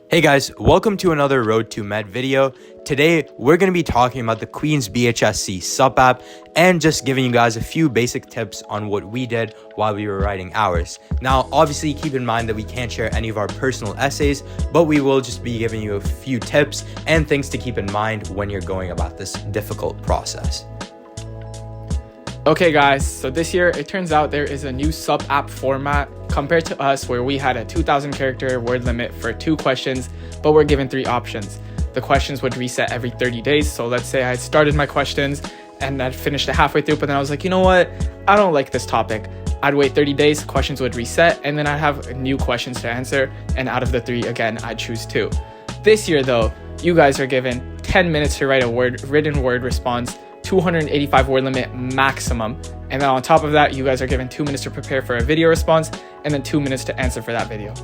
Hey guys, welcome to another Road to Med video. Today, we're going to be talking about the Queen's BHSC Supp app and just giving you guys a few basic tips on what we did while we were writing ours. Now, obviously, keep in mind that we can't share any of our personal essays, but we will just be giving you a few tips and things to keep in mind when you're going about this difficult process. Okay guys, so this year it turns out there is a new Supp app format compared to us where we had a 2,000 character word limit for 2 questions, but we're given 3 options. The questions would reset every 30 days. So let's say I started my questions and I'd finished it halfway through, but then I was like, you know what? I don't like this topic. I'd wait 30 days, questions would reset, and then I'd have new questions to answer. And out of the 3, again, I'd choose 2. This year though, you guys are given 10 minutes to write a written word response, 285 word limit maximum, and then on top of that you guys are given 2 minutes to prepare for a video response and then 2 minutes to answer for that video.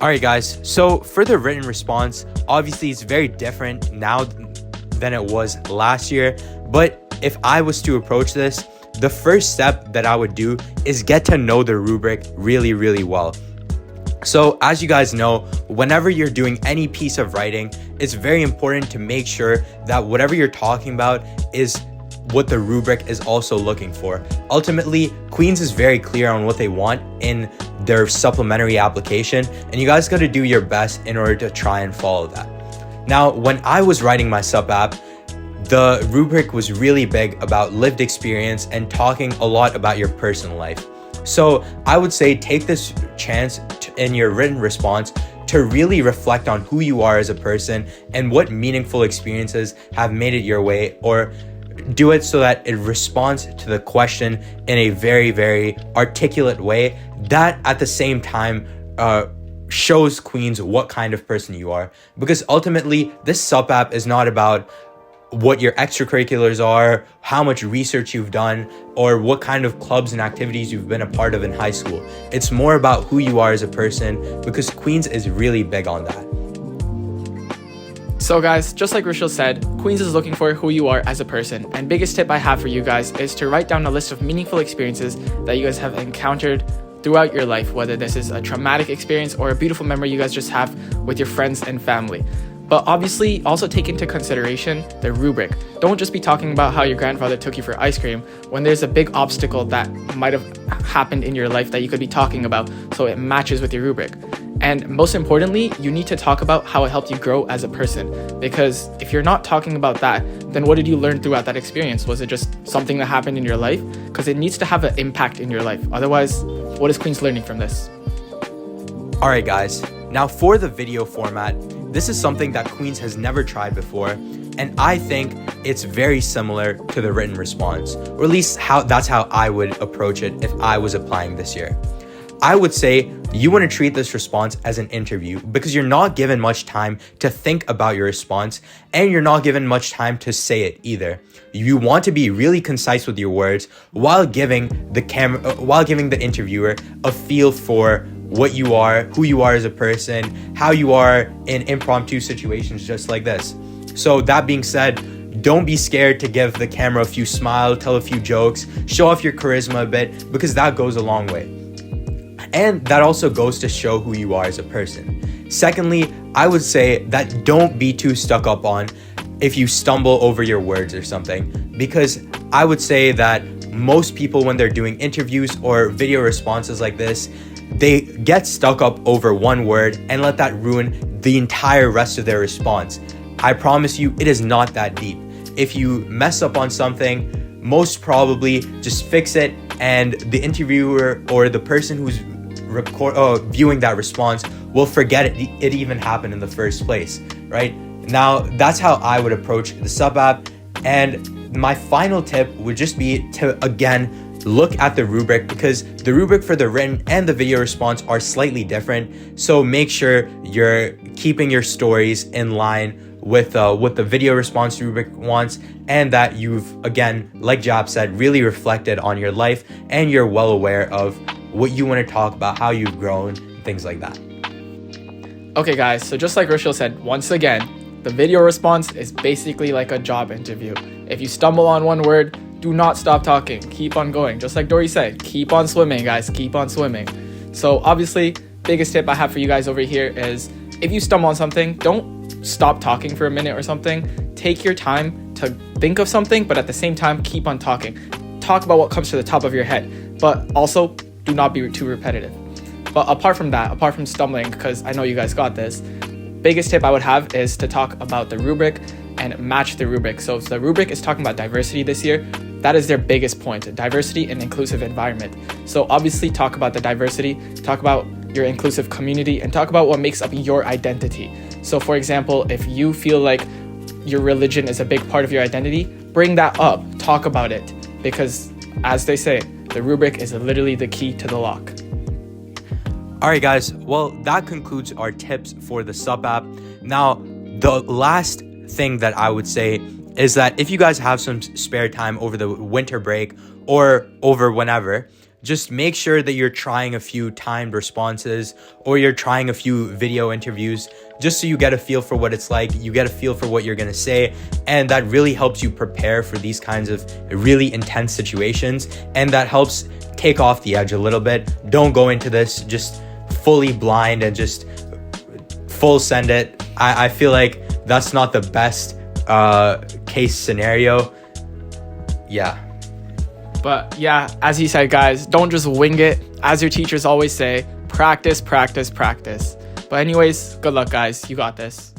Alright guys, so for the written response, obviously it's very different now than it was last year, but if I was to approach this, the first step that I would do is get to know the rubric really well. So as you guys know, whenever you're doing any piece of writing, it's very important to make sure that whatever you're talking about is what the rubric is also looking for. Ultimately, Queen's is very clear on what they want in their supplementary application, and you guys got to do your best in order to try and follow that. Now, when I was writing my Supp app, the rubric was really big about lived experience and talking a lot about your personal life. So I would say take this chance in your written response to really reflect on who you are as a person and what meaningful experiences have made it your way, or do it so that it responds to the question in a very articulate way that at the same time shows Queens what kind of person you are. Because ultimately, this Supp app is not about what your extracurriculars are, how much research you've done, or what kind of clubs and activities you've been a part of in high school. It's more about who you are as a person, because Queen's is really big on that. So guys, just like Rachel said, Queen's is looking for who you are as a person, and biggest tip I have for you guys is to write down a list of meaningful experiences that you guys have encountered throughout your life, whether this is a traumatic experience or a beautiful memory you guys just have with your friends and family. But obviously, also take into consideration the rubric. Don't just be talking about how your grandfather took you for ice cream when there's a big obstacle that might have happened in your life that you could be talking about, so it matches with your rubric. And most importantly, you need to talk about how it helped you grow as a person. Because if you're not talking about that, then what did you learn throughout that experience? Was it just something that happened in your life? Because it needs to have an impact in your life. Otherwise, what is Queen's learning from this? Alright guys, now for the video format, this is something that Queen's has never tried before, and I think it's very similar to the written response, or at least that's how I would approach it if I was applying this year. I would say you want to treat this response as an interview, because you're not given much time to think about your response, and you're not given much time to say it either. You want to be really concise with your words while giving the interviewer a feel for what you are, who you are as a person, how you are in impromptu situations just like this. So that being said, don't be scared to give the camera a few smiles, tell a few jokes, show off your charisma a bit, because that goes a long way. And that also goes to show who you are as a person. Secondly, I would say that don't be too stuck up on if you stumble over your words or something, because I would say that most people, when they're doing interviews or video responses like this, they get stuck up over one word and let that ruin the entire rest of their response. I promise you, it is not that deep. If you mess up on something, most probably just fix it, and the interviewer or the person who's viewing that response will forget it even happened in the first place, right? Now, that's how I would approach the Supp app. And my final tip would just be to, again, look at the rubric, because the rubric for the written and the video response are slightly different. So make sure you're keeping your stories in line with what the video response rubric wants, and that you've, again, like Jab said, really reflected on your life and you're well aware of what you want to talk about, how you've grown, things like that. Okay guys, so just like Rachel said, once again, the video response is basically like a job interview. If you stumble on one word, do not stop talking. Keep on going. Just like Dory said, keep on swimming, guys. Keep on swimming. So obviously, biggest tip I have for you guys over here is if you stumble on something, don't stop talking for a minute or something. Take your time to think of something, but at the same time, keep on talking. Talk about what comes to the top of your head, but also do not be too repetitive. But apart from that, apart from stumbling, because I know you guys got this, biggest tip I would have is to talk about the rubric and match the rubric. So if the rubric is talking about diversity this year, that is their biggest point, diversity and inclusive environment. So obviously talk about the diversity, talk about your inclusive community, and talk about what makes up your identity. So for example, if you feel like your religion is a big part of your identity, bring that up, talk about it, because as they say, the rubric is literally the key to the lock. All right, guys. Well, that concludes our tips for the Supp app. Now, the last thing that I would say is that if you guys have some spare time over the winter break or over whenever, just make sure that you're trying a few timed responses or you're trying a few video interviews just so you get a feel for what it's like, you get a feel for what you're going to say, and that really helps you prepare for these kinds of really intense situations, and that helps take off the edge a little bit. Don't go into this just fully blind and just full send it. I feel like that's not the best case scenario. Yeah. But yeah, as he said, guys, don't just wing it. As your teachers always say, practice, practice, practice. But anyways, good luck, guys. You got this.